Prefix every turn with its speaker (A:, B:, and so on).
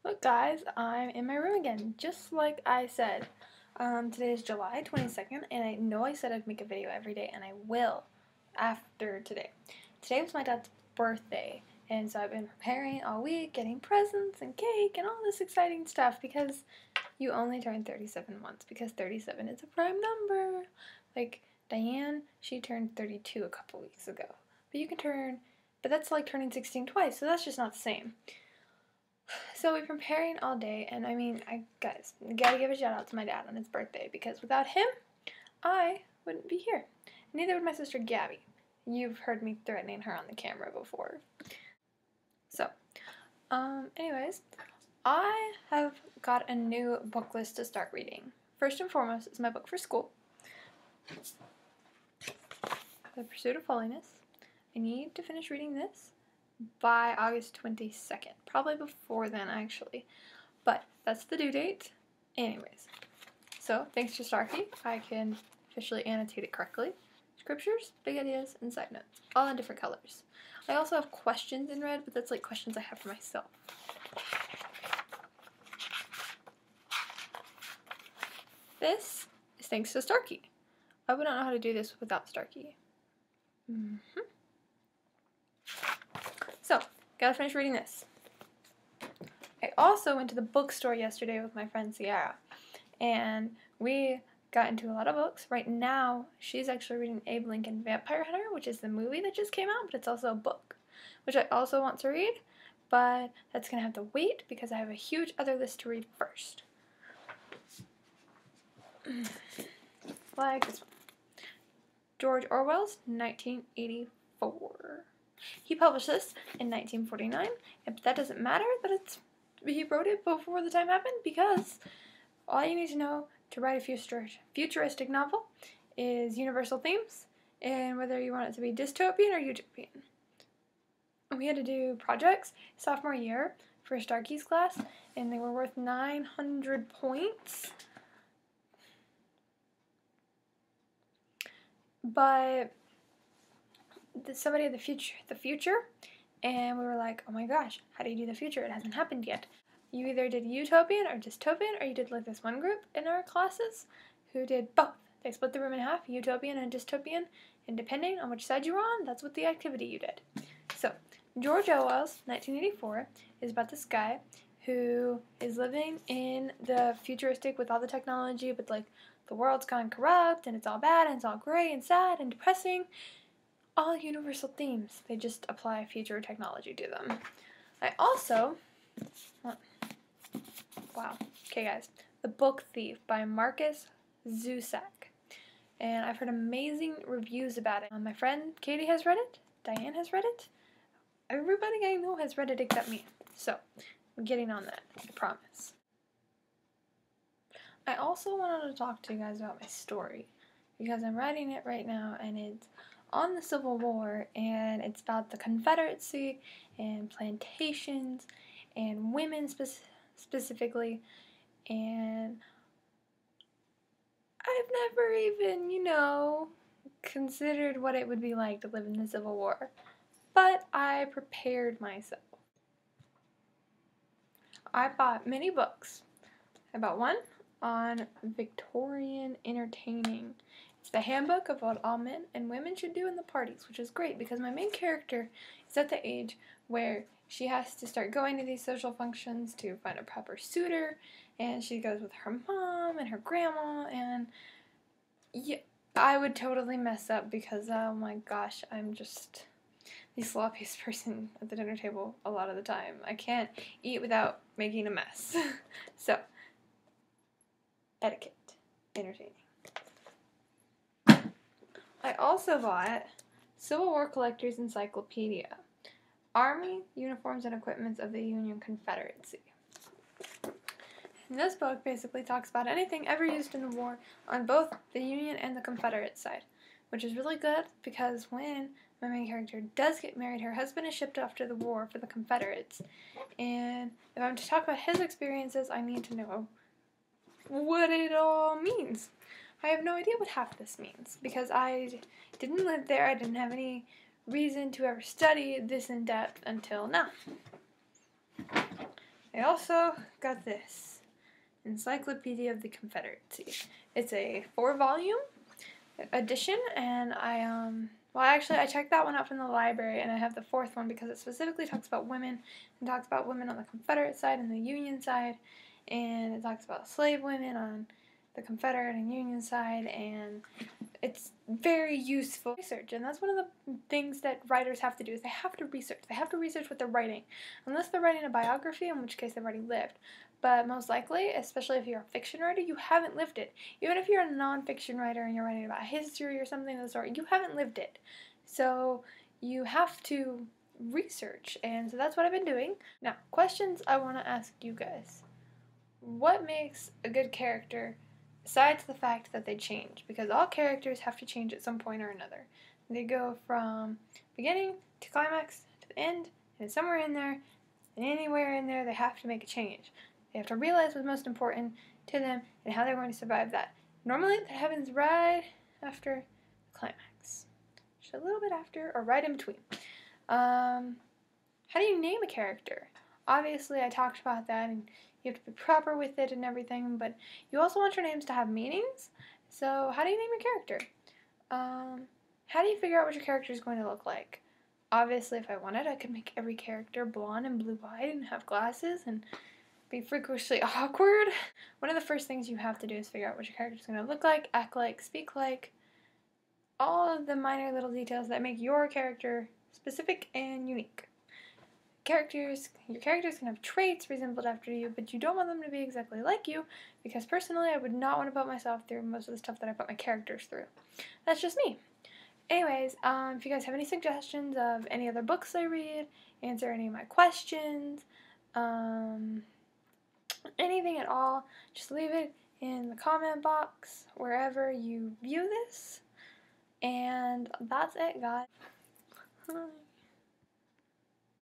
A: Look guys, I'm in my room again, just like I said. Today is July 22nd, and I know I said I'd make a video every day, and I will after today. Today was my dad's birthday, and so I've been preparing all week, getting presents and cake and all this exciting stuff, because you only turn 37 once, because 37 is a prime number. Like, Diane, she turned 32 a couple weeks ago. But that's like turning 16 twice, so that's just not the same. So we've been preparing all day, and I gotta give a shout out to my dad on his birthday, because without him, I wouldn't be here. Neither would my sister Gabby. You've heard me threatening her on the camera before. So, anyways, I have got a new book list to start reading. First and foremost is my book for school, The Pursuit of Holiness. I need to finish reading this by August 22nd. Probably before then, actually. But that's the due date. Anyways. So, thanks to Starkey, I can officially annotate it correctly. Scriptures, big ideas, and side notes. All in different colors. I also have questions in red, but that's like questions I have for myself. This is thanks to Starkey. I would not know how to do this without Starkey. So, gotta finish reading this. I also went to the bookstore yesterday with my friend Sierra, and we got into a lot of books. Right now, she's actually reading Abe Lincoln Vampire Hunter, which is the movie that just came out, but it's also a book, which I also want to read, but that's gonna have to wait because I have a huge other list to read first. Like this one. George Orwell's 1984. He published this in 1949, but that doesn't matter that he wrote it before the time happened, because all you need to know to write a futuristic novel is universal themes and whether you want it to be dystopian or utopian. We had to do projects sophomore year for Starkey's class, and they were worth 900 points. But somebody had the future, and we were like, oh my gosh, how do you do the future? It hasn't happened yet. You either did utopian or dystopian, or you did like this one group in our classes who did both. They split the room in half, utopian and dystopian, and depending on which side you were on, that's what the activity you did. So, George Orwell's 1984 is about this guy who is living in the futuristic with all the technology, but like the world's gone corrupt, and it's all bad, and it's all gray and sad and depressing. All universal themes. They just apply future technology to them. I also... Wow. Okay, guys. The Book Thief by Markus Zusak. And I've heard amazing reviews about it. My friend Katie has read it. Diane has read it. Everybody I know has read it except me. So, I'm getting on that. I promise. I also wanted to talk to you guys about my story, because I'm writing it right now, and it's on the Civil War, and it's about the Confederacy and plantations and women specifically, and I've never even, considered what it would be like to live in the Civil War, but I prepared myself. I bought many books. I bought one on Victorian entertaining. It's the handbook of what all men and women should do in the parties, which is great because my main character is at the age where she has to start going to these social functions to find a proper suitor, and she goes with her mom and her grandma, and yeah, I would totally mess up because, oh my gosh, I'm just the sloppiest person at the dinner table a lot of the time. I can't eat without making a mess. So, etiquette, entertaining. I also bought Civil War Collector's Encyclopedia, Army, Uniforms, and Equipments of the Union Confederacy. And this book basically talks about anything ever used in the war on both the Union and the Confederate side, which is really good because when my main character does get married, her husband is shipped off to the war for the Confederates. And if I'm to talk about his experiences, I need to know what it all means. I have no idea what half this means because I didn't live there. I didn't have any reason to ever study this in depth until now. I also got this Encyclopedia of the Confederacy. It's a 4-volume edition, and I checked that one out from the library, and I have the 4th one because it specifically talks about women, and talks about women on the Confederate side and the Union side, and it talks about slave women on the Confederate and Union side, and it's very useful research. And that's one of the things that writers have to do, is they have to research. They have to research what they're writing, unless they're writing a biography, in which case they've already lived. But most likely, especially if you're a fiction writer, you haven't lived it. Even if you're a nonfiction writer and you're writing about history or something of the sort, you haven't lived it. So you have to research, and so that's what I've been doing. Now, questions I want to ask you guys. What makes a good character, besides the fact that they change? Because all characters have to change at some point or another. They go from beginning to climax to the end, and somewhere in there, and anywhere in there, they have to make a change. They have to realize what's most important to them and how they're going to survive that. Normally, that happens right after the climax. Just a little bit after, or right in between. How do you name a character? Obviously, I talked about that, and you have to be proper with it and everything, but you also want your names to have meanings. So how do you name your character? How do you figure out what your character is going to look like? Obviously, if I wanted, I could make every character blonde and blue-eyed and have glasses and be freakishly awkward. One of the first things you have to do is figure out what your character is going to look like, act like, speak like, all of the minor little details that make your character specific and unique. Your characters can have traits resembled after you, but you don't want them to be exactly like you, because personally I would not want to put myself through most of the stuff that I put my characters through. That's just me. Anyways, if you guys have any suggestions of any other books I read, answer any of my questions, anything at all, just leave it in the comment box wherever you view this. And that's it, guys.